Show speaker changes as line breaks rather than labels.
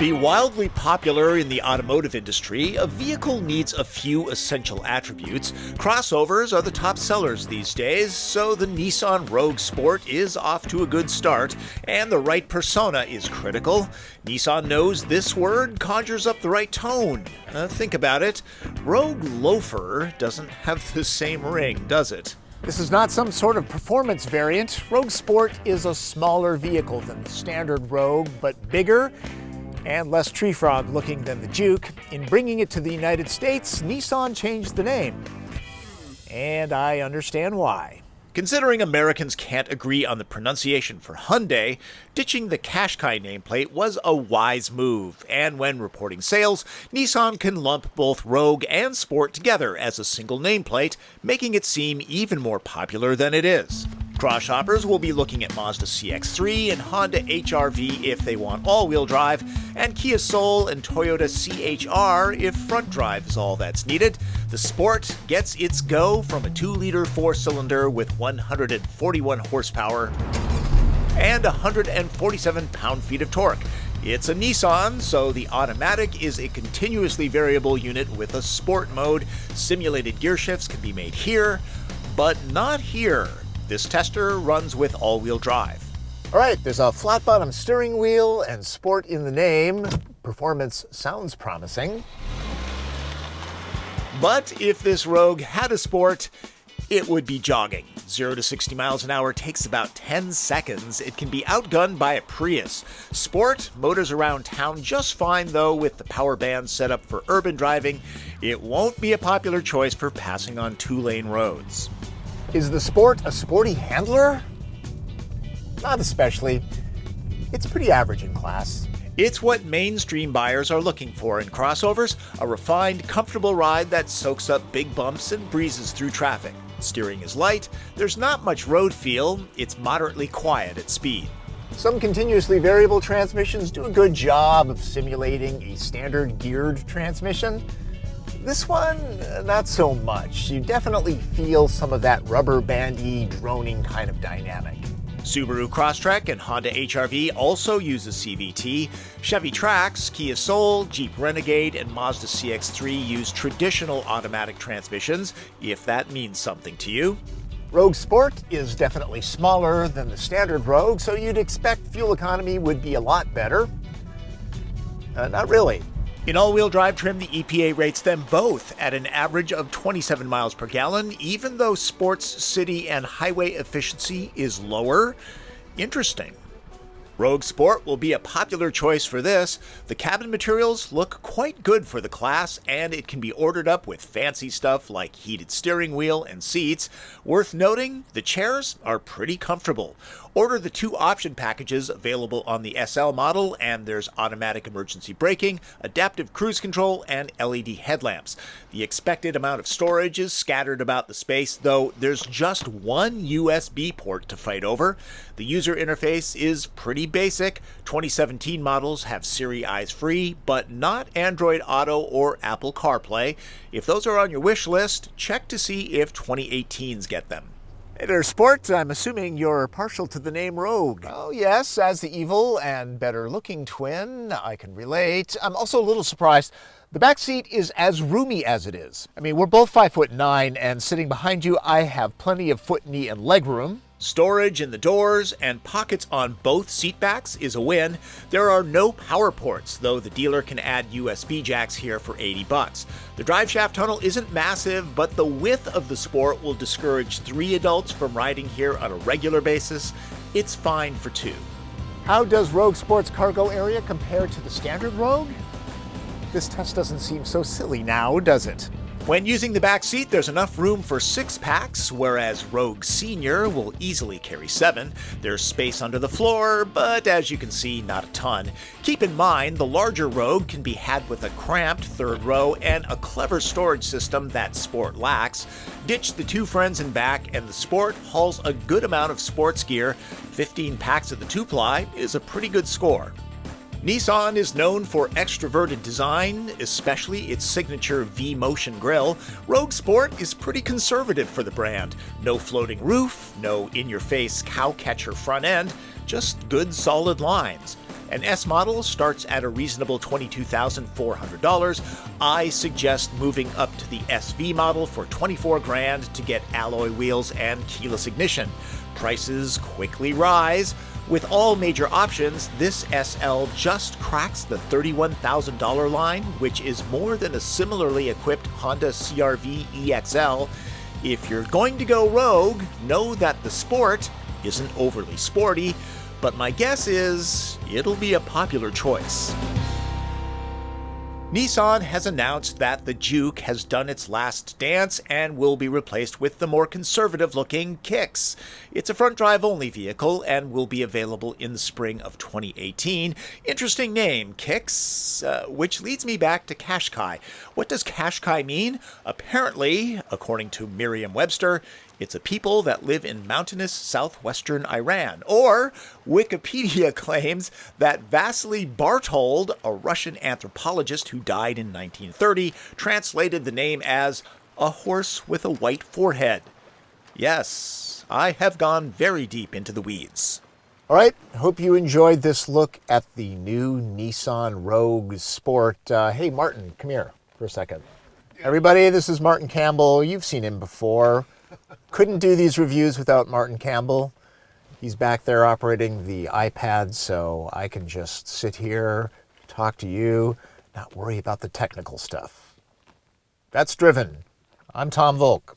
be wildly popular in the automotive industry, a vehicle needs a few essential attributes. Crossovers are the top sellers these days, so the Nissan Rogue Sport is off to a good start, and the right persona is critical. Nissan knows this word conjures up the right tone. Think about it. Rogue Loafer doesn't have the same ring, does it?
This is not some sort of performance variant. Rogue Sport is a smaller vehicle than the standard Rogue, but bigger and less tree frog looking than the Juke. In bringing it to the United States, Nissan changed the name. And I understand why.
Considering Americans can't agree on the pronunciation for Hyundai, ditching the Qashqai nameplate was a wise move, and when reporting sales, Nissan can lump both Rogue and Sport together as a single nameplate, making it seem even more popular than it is. Cross shoppers will be looking at Mazda CX-3 and Honda HR-V if they want all-wheel drive, and Kia Soul and Toyota CHR if front drive is all that's needed. The Sport gets its go from a 2-liter 4-cylinder with 141 horsepower and 147 pound-feet of torque. It's a Nissan, so the automatic is a continuously variable unit with a sport mode. Simulated gear shifts can be made here, but not here. This tester runs with all-wheel drive.
All right, there's a flat-bottom steering wheel and Sport in the name. Performance sounds promising.
But if this Rogue had a Sport, it would be jogging. 0 to 60 miles an hour takes about 10 seconds. It can be outgunned by a Prius. Sport motors around town just fine, though, with the power band set up for urban driving. It won't be a popular choice for passing on 2-lane roads.
Is the Sport a sporty handler? Not especially. It's pretty average in class.
It's what mainstream buyers are looking for in crossovers, a refined, comfortable ride that soaks up big bumps and breezes through traffic. Steering is light, there's not much road feel, it's moderately quiet at speed.
Some continuously variable transmissions do a good job of simulating a standard geared transmission. This one, not so much. You definitely feel some of that rubber bandy, droning kind of dynamic.
Subaru Crosstrek and Honda HR-V also use a CVT. Chevy Trax, Kia Soul, Jeep Renegade, and Mazda CX-3 use traditional automatic transmissions, if that means something to you.
Rogue Sport is definitely smaller than the standard Rogue, so you'd expect fuel economy would be a lot better. Not really.
In all-wheel drive trim, the EPA rates them both at an average of 27 miles per gallon, even though Sport's city and highway efficiency is lower. Interesting. Rogue Sport will be a popular choice for this. The cabin materials look quite good for the class, and it can be ordered up with fancy stuff like heated steering wheel and seats. Worth noting, the chairs are pretty comfortable. Order the 2 option packages available on the SL model, and there's automatic emergency braking, adaptive cruise control, and LED headlamps. The expected amount of storage is scattered about the space, though there's just one USB port to fight over. The user interface is pretty basic. 2017 models have Siri Eyes Free, but not Android Auto or Apple CarPlay. If those are on your wish list, check to see if 2018s get them.
Hey there, Sport. I'm assuming you're partial to the name Rogue. Oh yes, as the evil and better-looking twin, I can relate. I'm also a little surprised. The back seat is as roomy as it is. I mean, we're both 5'9", and sitting behind you, I have plenty of foot, knee, and leg room.
Storage in the doors and pockets on both seatbacks is a win. There are no power ports, though the dealer can add USB jacks here for $80. The driveshaft tunnel isn't massive, but the width of the Sport will discourage 3 adults from riding here on a regular basis. It's fine for 2.
How does Rogue Sport's cargo area compare to the standard Rogue? This test doesn't seem so silly now, does it?
When using the back seat, there's enough room for 6 packs, whereas Rogue Senior will easily carry 7. There's space under the floor, but as you can see, not a ton. Keep in mind, the larger Rogue can be had with a cramped 3rd row and a clever storage system that Sport lacks. Ditch the 2 friends in back, and the Sport hauls a good amount of sports gear. 15 packs of the 2-ply is a pretty good score. Nissan is known for extroverted design, especially its signature V-Motion grille. Rogue Sport is pretty conservative for the brand. No floating roof, no in-your-face cow-catcher front end, just good solid lines. An S model starts at a reasonable $22,400. I suggest moving up to the SV model for $24,000 to get alloy wheels and keyless ignition. Prices quickly rise. With all major options, this SL just cracks the $31,000 line, which is more than a similarly equipped Honda CR-V EXL. If you're going to go Rogue, know that the Sport isn't overly sporty, but my guess is it'll be a popular choice. Nissan has announced that the Juke has done its last dance and will be replaced with the more conservative-looking Kicks. It's a front-drive only vehicle and will be available in the spring of 2018. Interesting name, Kicks, which leads me back to Qashqai. What does Qashqai mean? Apparently, according to Merriam-Webster, it's a people that live in mountainous southwestern Iran. Or, Wikipedia claims that Vasily Bartold, a Russian anthropologist who died in 1930, translated the name as a horse with a white forehead. Yes, I have gone very deep into the weeds.
All right, hope you enjoyed this look at the new Nissan Rogue Sport. Hey, Martin, come here for a second. Everybody, this is Martin Campbell. You've seen him before. Couldn't do these reviews without Martin Campbell. He's back there operating the iPad, so I can just sit here, talk to you, not worry about the technical stuff. That's Driven. I'm Tom Voelk.